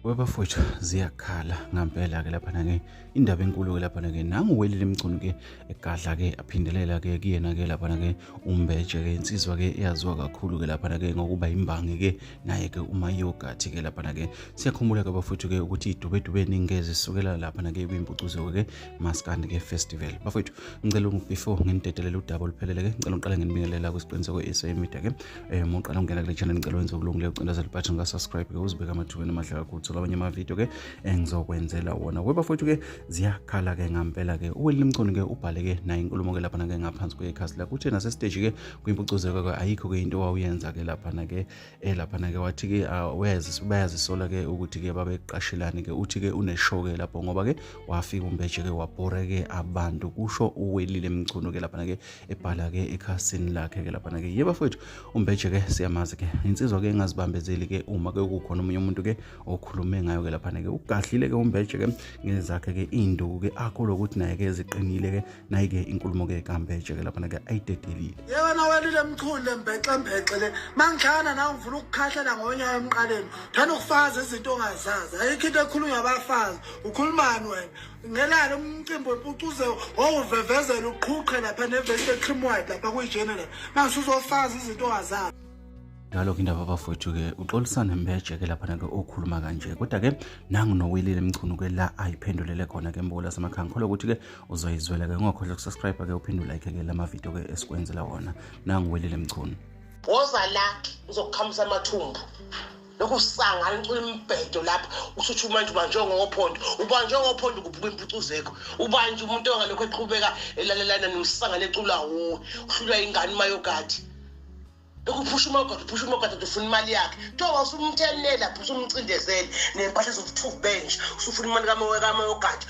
Webafowethu ziyakhala ngempela ke lapha ke indaba enkulu ke lapha ke nanguwelile emculo ke egadla ke aphindelela ke kuyena ke lapha ke umbeje ke insizwa ke eyaziwa kakhulu ke lapha ke ngokuba imbangi ke naye ke uma yogurt ke lapha ke siyakhumbula ke bafowethu ke ukuthi idubedube ningeze sukela lapha ke kwimpucuzo ke Maskandi ke festival. Bafowethu ngicela before nginitetelela udaba oluphelele ke ngicela uqale nginibingelela kwisiqiniseko SA Media ke uqala ungena kule channel ngicela wenze ukulungile ucindezela button nga subscribe ke uzibeka amathubeni amahlaka kuthi abanye ama-video ke engizokwenzela wona. Webafowethu ke ziyakhala ke ngempela ke uwelile emculo ke ubhale ke naye inkulumo ke lapha ke ngaphansi kwekhasi lakhe uthi nase stage ke kwimpucuzeko ke ayikho ke into wawuyenza ke lapha ke lapha ke wathi ke bayazisola ke ukuthi ke babeqashelani ke uthi ke uneshow ke lapho ngoba ke wafika umbeje ke wabhore ke abantu kusho uwelile emculo ke lapha ke ebhala ke ekhasini lakhe ke lapha ke yebafowethu umbeje ke siyamazi ke insizwa ke engazibambezeli ke uma ke kukhona umunye umuntu ke okhulume ngayo ke lapha ke ugahlile ke umbeje ke ngezakhe ke induku ke akho lokuthi naye ke ziqinile ke naye ke inkulumo ke kambeje ke lapha ke ayidedelile. Yebo nawelile emchule mbhexe le mangihlana nawe ngifuna ukukhahlela ngonyawo emqaleni thana ukufaza izinto ongazazi ayikho into ekhulunywa abafazi ukhulumani wena ngelalo umcimbi wempucuze owuvevezela uqhuqhe lapha nevest cream white lapha kuyigeneral mase uzofaza izinto ongazazi. Ngalokho indaba bafowethu ke uxolisana nembeje ke lapha ke okhuluma kanje kodwa ke nangu nowelile emchunu ke la ayiphendulele khona ke mbulo lasemakhaya ngikholwa ukuthi ke uzoyizwela ke ngokhohle ukusubscribe ke uphinde like ke lama video ke esikwenzela wona nangu welile emchunu woza la uzokukhamisa amathumbu lokhu sanga licula imbhedo lapha usuthi manje ubanje ngophondo kuphuka impucuzeko ubanje umuntu ongalokho eqhubeka elalelana nomsanga lecula wo uhlulwa ingane mayogadi lokhu phusha umakade ufuna imali yakhe thoba usumthenela lapho usumcindezele nempahla zokuthi bench usufuna imali kamayogadi